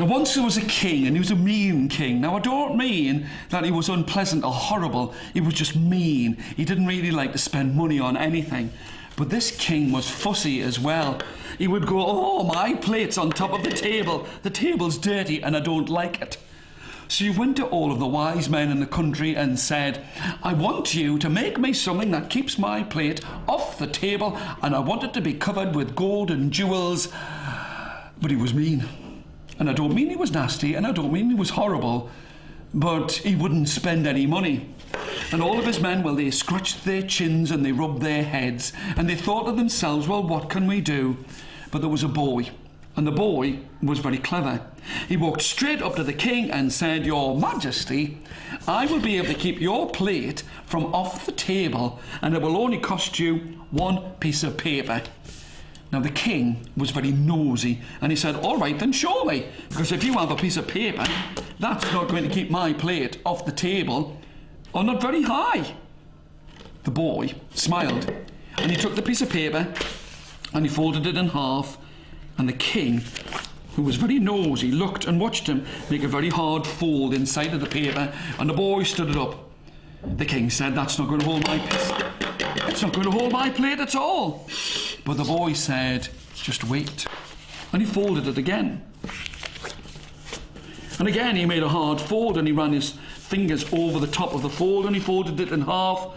Now, once there was a king, and he was a mean king. Now, I don't mean that he was unpleasant or horrible. He was just mean. He didn't really like to spend money on anything. But this king was fussy as well. He would go, oh, my plate's on top of the table. The table's dirty and I don't like it. So he went to all of the wise men in the country and said, I want you to make me something that keeps my plate off the table, and I want it to be covered with gold and jewels. But he was mean. And I don't mean he was nasty, and I don't mean he was horrible, but he wouldn't spend any money. And all of his men, well, they scratched their chins and they rubbed their heads, and they thought to themselves, well, what can we do? But there was a boy, and the boy was very clever. He walked straight up to the king and said, Your Majesty, I will be able to keep your plate from off the table, and it will only cost you one piece of paper. Now, the king was very nosy, and he said, all right, then show me, because if you have a piece of paper, that's not going to keep my plate off the table, or not very high. The boy smiled, and he took the piece of paper, and he folded it in half, and the king, who was very nosy, looked and watched him make a very hard fold inside of the paper, and the boy stood it up. The king said, that's not going to hold my piece. It's not going to hold my plate at all. But the boy said, just wait. And he folded it again. And again he made a hard fold, and he ran his fingers over the top of the fold, and he folded it in half.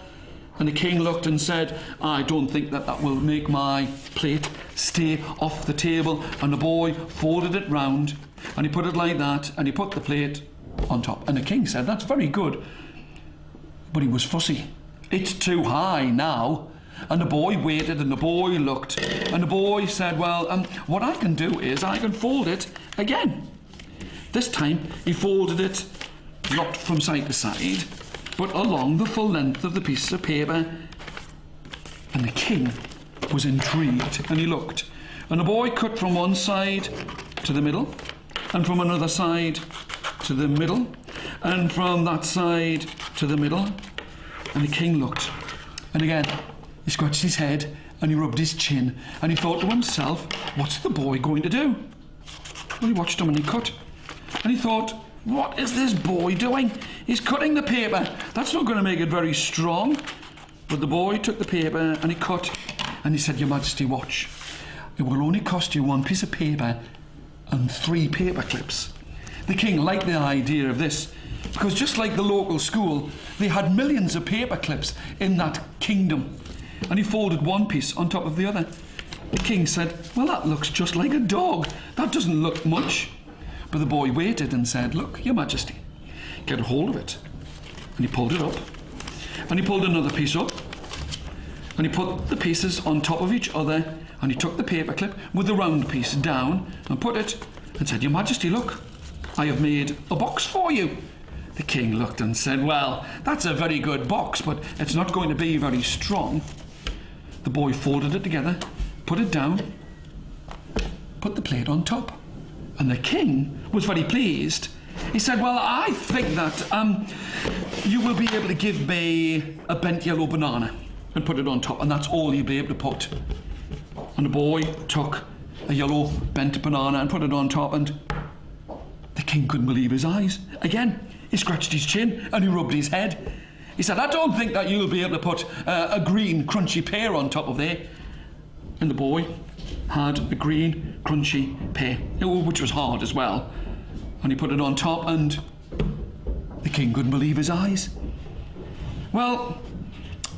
And the king looked and said, I don't think that will make my plate stay off the table. And the boy folded it round, and he put it like that, and he put the plate on top. And the king said, that's very good. But he was fussy. It's too high now. And the boy waited, and the boy looked, and the boy said, well, what I can do is I can fold it again. This time he folded it not from side to side, but along the full length of the piece of paper. And the king was intrigued, and he looked, and the boy cut from one side to the middle, and from another side to the middle, and from that side to the middle. And the king looked, and again he scratched his head, and he rubbed his chin, and he thought to himself, what's the boy going to do? Well, he watched him, and he cut, and he thought, what is this boy doing? He's cutting the paper. That's not going to make it very strong. But the boy took the paper, and he cut, and he said, Your Majesty, watch. It will only cost you one piece of paper and 3 paper clips. The king liked the idea of this, because just like the local school, they had millions of paper clips in that kingdom. And he folded one piece on top of the other. The king said, well, that looks just like a dog. That doesn't look much. But the boy waited and said, look, Your Majesty, get a hold of it. And he pulled it up. And he pulled another piece up. And he put the pieces on top of each other. And he took the paper clip with the round piece down and put it and said, Your Majesty, look, I have made a box for you. The king looked and said, well, that's a very good box, but it's not going to be very strong. The boy folded it together, put it down, put the plate on top. And the king was very pleased. He said, well, I think that you will be able to give me a bent yellow banana and put it on top, and that's all you'll be able to put. And the boy took a yellow bent banana and put it on top, and the king couldn't believe his eyes. Again, he scratched his chin and he rubbed his head. He said, I don't think that you'll be able to put a green, crunchy pear on top of there. And the boy had a green, crunchy pear, which was hard as well. And he put it on top, and the king couldn't believe his eyes. Well,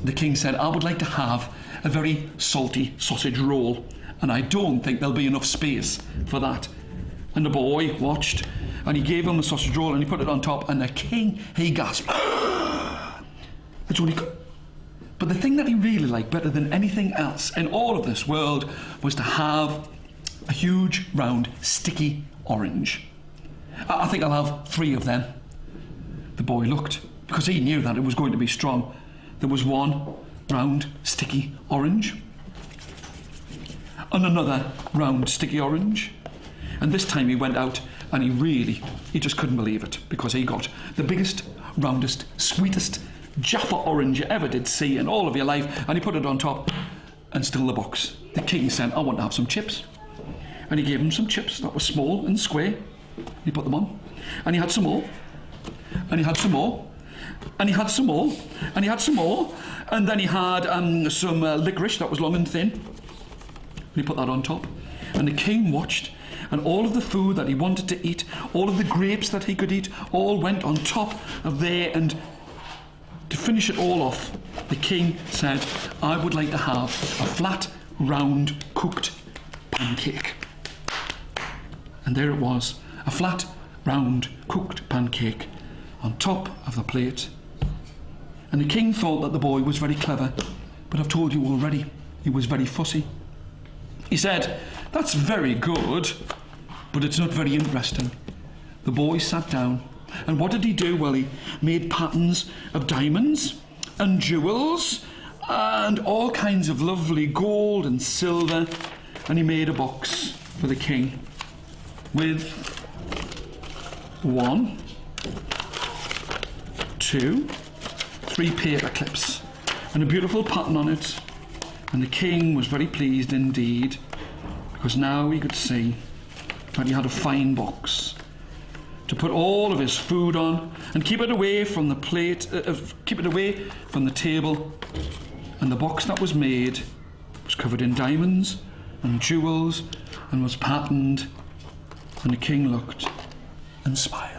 the king said, I would like to have a very salty sausage roll, and I don't think there'll be enough space for that. And the boy watched, and he gave him the sausage roll, and he put it on top, and the king, he gasped. It's only good. But the thing that he really liked better than anything else in all of this world was to have a huge, round, sticky orange. I think I'll have 3 of them. The boy looked, because he knew that it was going to be strong. There was one round, sticky orange, and another round, sticky orange. And this time he went out, and he just couldn't believe it, because he got the biggest, roundest, sweetest Jaffa orange you ever did see in all of your life, and he put it on top, and still the box. The king said, I want to have some chips. And he gave him some chips that were small and square, He put them on. And he had some more. And he had some more. And he had some more. And he had some more. And then he had some licorice that was long and thin. And he put that on top. And the king watched. And all of the food that he wanted to eat, all of the grapes that he could eat, all went on top of there. And to finish it all off, the king said, I would like to have a flat, round, cooked pancake. And there it was, a flat, round, cooked pancake on top of the plate. And the king thought that the boy was very clever, but I've told you already, he was very fussy. He said, that's very good, but it's not very interesting. The boy sat down, and what did he do? Well, he made patterns of diamonds and jewels and all kinds of lovely gold and silver, and he made a box for the king with 1, 2, 3 paper clips and a beautiful pattern on it. And the king was very pleased indeed, because now he could see that he had a fine box to put all of his food on and keep it away from the plate, keep it away from the table. And the box that was made was covered in diamonds and jewels and was patterned. And the king looked and smiled.